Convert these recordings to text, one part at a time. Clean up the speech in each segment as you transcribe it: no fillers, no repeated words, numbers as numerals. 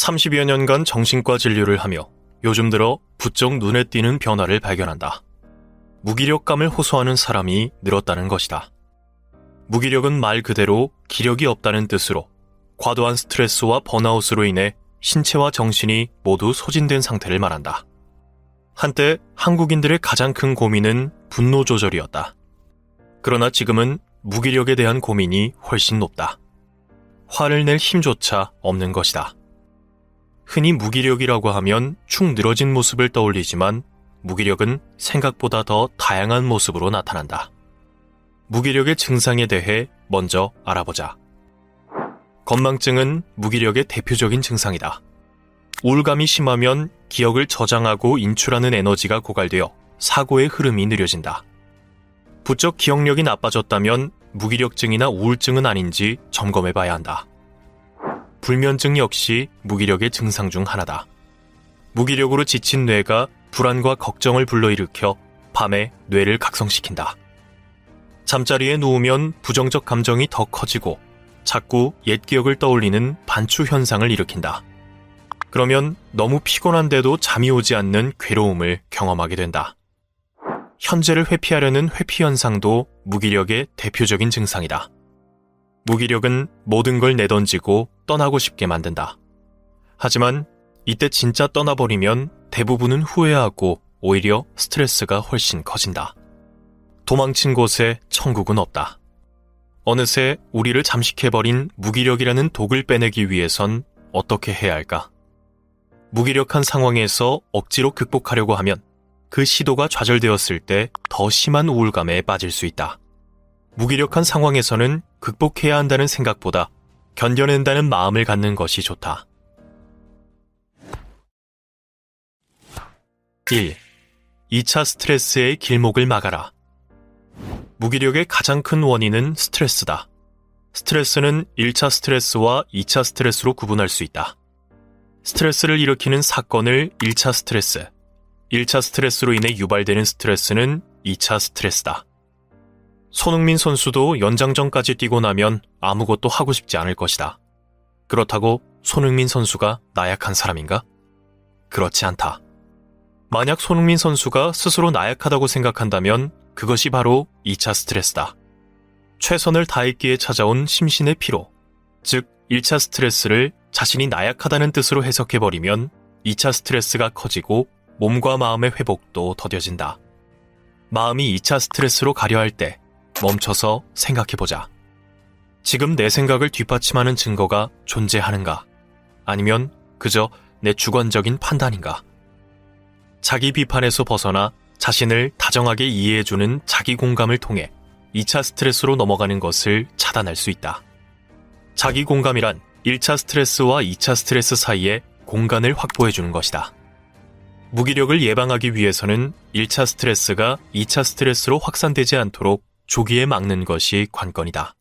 30여 년간 정신과 진료를 하며 요즘 들어 부쩍 눈에 띄는 변화를 발견한다. 무기력감을 호소하는 사람이 늘었다는 것이다. 무기력은 말 그대로 기력이 없다는 뜻으로 과도한 스트레스와 번아웃으로 인해 신체와 정신이 모두 소진된 상태를 말한다. 한때 한국인들의 가장 큰 고민은 분노 조절이었다. 그러나 지금은 무기력에 대한 고민이 훨씬 높다. 화를 낼 힘조차 없는 것이다. 흔히 무기력이라고 하면 축 늘어진 모습을 떠올리지만 무기력은 생각보다 더 다양한 모습으로 나타난다. 무기력의 증상에 대해 먼저 알아보자. 건망증은 무기력의 대표적인 증상이다. 우울감이 심하면 기억을 저장하고 인출하는 에너지가 고갈되어 사고의 흐름이 느려진다. 부쩍 기억력이 나빠졌다면 무기력증이나 우울증은 아닌지 점검해봐야 한다. 불면증 역시 무기력의 증상 중 하나다. 무기력으로 지친 뇌가 불안과 걱정을 불러일으켜 밤에 뇌를 각성시킨다. 잠자리에 누우면 부정적 감정이 더 커지고 자꾸 옛 기억을 떠올리는 반추 현상을 일으킨다. 그러면 너무 피곤한데도 잠이 오지 않는 괴로움을 경험하게 된다. 현재를 회피하려는 회피 현상도 무기력의 대표적인 증상이다. 무기력은 모든 걸 내던지고 떠나고 싶게 만든다. 하지만 이때 진짜 떠나버리면 대부분은 후회하고 오히려 스트레스가 훨씬 커진다. 도망친 곳에 천국은 없다. 어느새 우리를 잠식해버린 무기력이라는 독을 빼내기 위해선 어떻게 해야 할까? 무기력한 상황에서 억지로 극복하려고 하면 그 시도가 좌절되었을 때 더 심한 우울감에 빠질 수 있다. 무기력한 상황에서는 극복해야 한다는 생각보다 견뎌낸다는 마음을 갖는 것이 좋다. 1. 2차 스트레스의 길목을 막아라. 무기력의 가장 큰 원인은 스트레스다. 스트레스는 1차 스트레스와 2차 스트레스로 구분할 수 있다. 스트레스를 일으키는 사건을 1차 스트레스, 1차 스트레스로 인해 유발되는 스트레스는 2차 스트레스다. 손흥민 선수도 연장전까지 뛰고 나면 아무것도 하고 싶지 않을 것이다. 그렇다고 손흥민 선수가 나약한 사람인가? 그렇지 않다. 만약 손흥민 선수가 스스로 나약하다고 생각한다면 그것이 바로 2차 스트레스다. 최선을 다했기에 찾아온 심신의 피로, 즉 1차 스트레스를 자신이 나약하다는 뜻으로 해석해버리면 2차 스트레스가 커지고 몸과 마음의 회복도 더뎌진다. 마음이 2차 스트레스로 가려 할 때 멈춰서 생각해보자. 지금 내 생각을 뒷받침하는 증거가 존재하는가? 아니면 그저 내 주관적인 판단인가? 자기 비판에서 벗어나 자신을 다정하게 이해해주는 자기 공감을 통해 2차 스트레스로 넘어가는 것을 차단할 수 있다. 자기 공감이란 1차 스트레스와 2차 스트레스 사이에 공간을 확보해주는 것이다. 무기력을 예방하기 위해서는 1차 스트레스가 2차 스트레스로 확산되지 않도록 조기에 막는 것이 관건이다.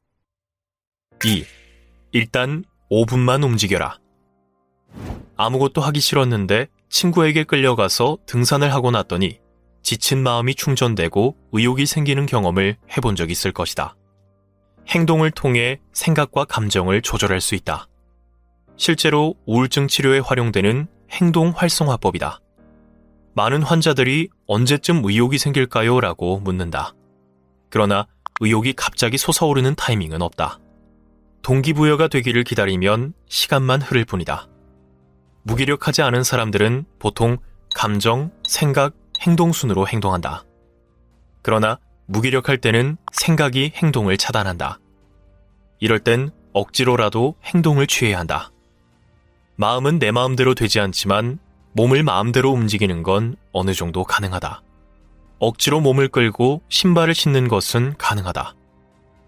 2. 일단 5분만 움직여라. 아무것도 하기 싫었는데 친구에게 끌려가서 등산을 하고 났더니 지친 마음이 충전되고 의욕이 생기는 경험을 해본 적 있을 것이다. 행동을 통해 생각과 감정을 조절할 수 있다. 실제로 우울증 치료에 활용되는 행동 활성화법이다. 많은 환자들이 언제쯤 의욕이 생길까요? 라고 묻는다. 그러나 의욕이 갑자기 솟아오르는 타이밍은 없다. 동기부여가 되기를 기다리면 시간만 흐를 뿐이다. 무기력하지 않은 사람들은 보통 감정, 생각, 행동 순으로 행동한다. 그러나 무기력할 때는 생각이 행동을 차단한다. 이럴 땐 억지로라도 행동을 취해야 한다. 마음은 내 마음대로 되지 않지만 몸을 마음대로 움직이는 건 어느 정도 가능하다. 억지로 몸을 끌고 신발을 신는 것은 가능하다.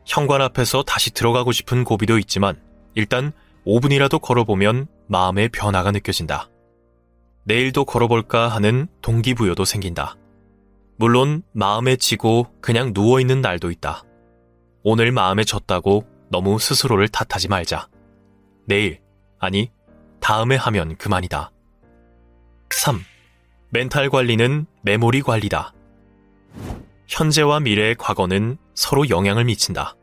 현관 앞에서 다시 들어가고 싶은 고비도 있지만 일단 5분이라도 걸어보면 마음의 변화가 느껴진다. 내일도 걸어볼까 하는 동기부여도 생긴다. 물론 마음에 지고 그냥 누워있는 날도 있다. 오늘 마음에 졌다고 너무 스스로를 탓하지 말자. 내일, 아니 다음에 하면 그만이다. 3. 멘탈 관리는 메모리 관리다. 현재와 미래의 과거는 서로 영향을 미친다.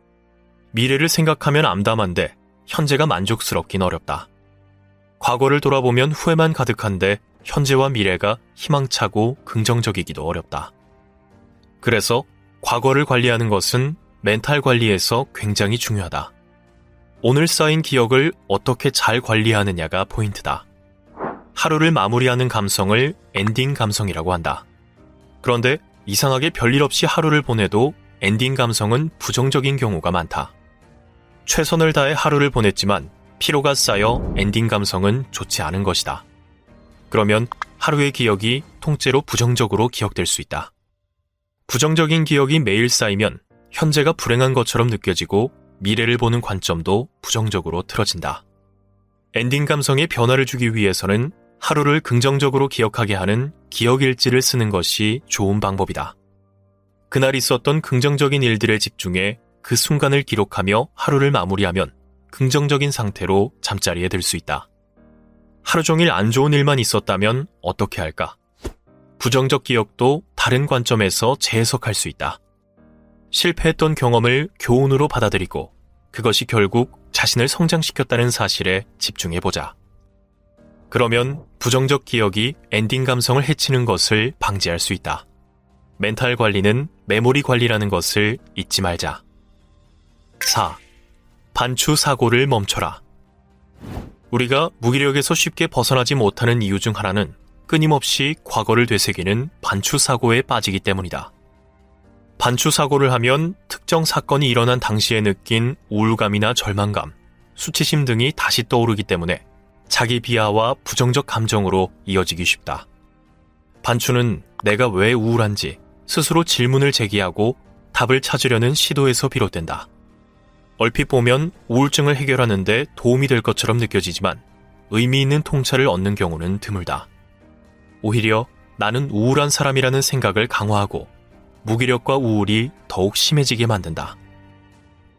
미래를 생각하면 암담한데 현재가 만족스럽긴 어렵다. 과거를 돌아보면 후회만 가득한데 현재와 미래가 희망차고 긍정적이기도 어렵다. 그래서 과거를 관리하는 것은 멘탈 관리에서 굉장히 중요하다. 오늘 쌓인 기억을 어떻게 잘 관리하느냐가 포인트다. 하루를 마무리하는 감성을 엔딩 감성이라고 한다. 그런데 이상하게 별일 없이 하루를 보내도 엔딩 감성은 부정적인 경우가 많다. 최선을 다해 하루를 보냈지만 피로가 쌓여 엔딩 감성은 좋지 않은 것이다. 그러면 하루의 기억이 통째로 부정적으로 기억될 수 있다. 부정적인 기억이 매일 쌓이면 현재가 불행한 것처럼 느껴지고 미래를 보는 관점도 부정적으로 틀어진다. 엔딩 감성에 변화를 주기 위해서는 하루를 긍정적으로 기억하게 하는 기억일지를 쓰는 것이 좋은 방법이다. 그날 있었던 긍정적인 일들에 집중해 그 순간을 기록하며 하루를 마무리하면 긍정적인 상태로 잠자리에 들 수 있다. 하루 종일 안 좋은 일만 있었다면 어떻게 할까? 부정적 기억도 다른 관점에서 재해석할 수 있다. 실패했던 경험을 교훈으로 받아들이고 그것이 결국 자신을 성장시켰다는 사실에 집중해보자. 그러면 부정적 기억이 엔딩 감성을 해치는 것을 방지할 수 있다. 멘탈 관리는 메모리 관리라는 것을 잊지 말자. 4. 반추 사고를 멈춰라. 우리가 무기력에서 쉽게 벗어나지 못하는 이유 중 하나는 끊임없이 과거를 되새기는 반추 사고에 빠지기 때문이다. 반추 사고를 하면 특정 사건이 일어난 당시에 느낀 우울감이나 절망감, 수치심 등이 다시 떠오르기 때문에 자기 비하와 부정적 감정으로 이어지기 쉽다. 반추는 내가 왜 우울한지 스스로 질문을 제기하고 답을 찾으려는 시도에서 비롯된다. 얼핏 보면 우울증을 해결하는 데 도움이 될 것처럼 느껴지지만 의미 있는 통찰을 얻는 경우는 드물다. 오히려 나는 우울한 사람이라는 생각을 강화하고 무기력과 우울이 더욱 심해지게 만든다.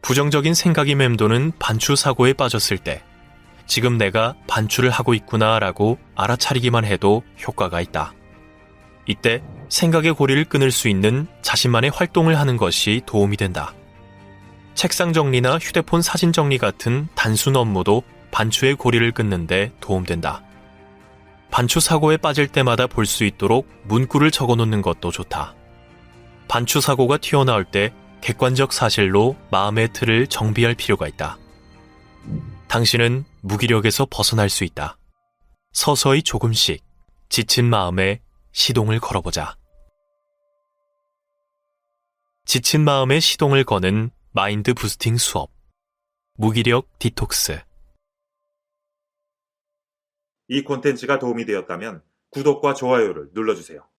부정적인 생각이 맴도는 반추 사고에 빠졌을 때 지금 내가 반추를 하고 있구나라고 알아차리기만 해도 효과가 있다. 이때 생각의 고리를 끊을 수 있는 자신만의 활동을 하는 것이 도움이 된다. 책상 정리나 휴대폰 사진 정리 같은 단순 업무도 반추의 고리를 끊는 데 도움된다. 반추 사고에 빠질 때마다 볼 수 있도록 문구를 적어놓는 것도 좋다. 반추 사고가 튀어나올 때 객관적 사실로 마음의 틀을 정비할 필요가 있다. 당신은 무기력에서 벗어날 수 있다. 서서히 조금씩 지친 마음에 시동을 걸어보자. 지친 마음에 시동을 거는 마인드 부스팅 수업. 무기력 디톡스. 이 콘텐츠가 도움이 되었다면 구독과 좋아요를 눌러주세요.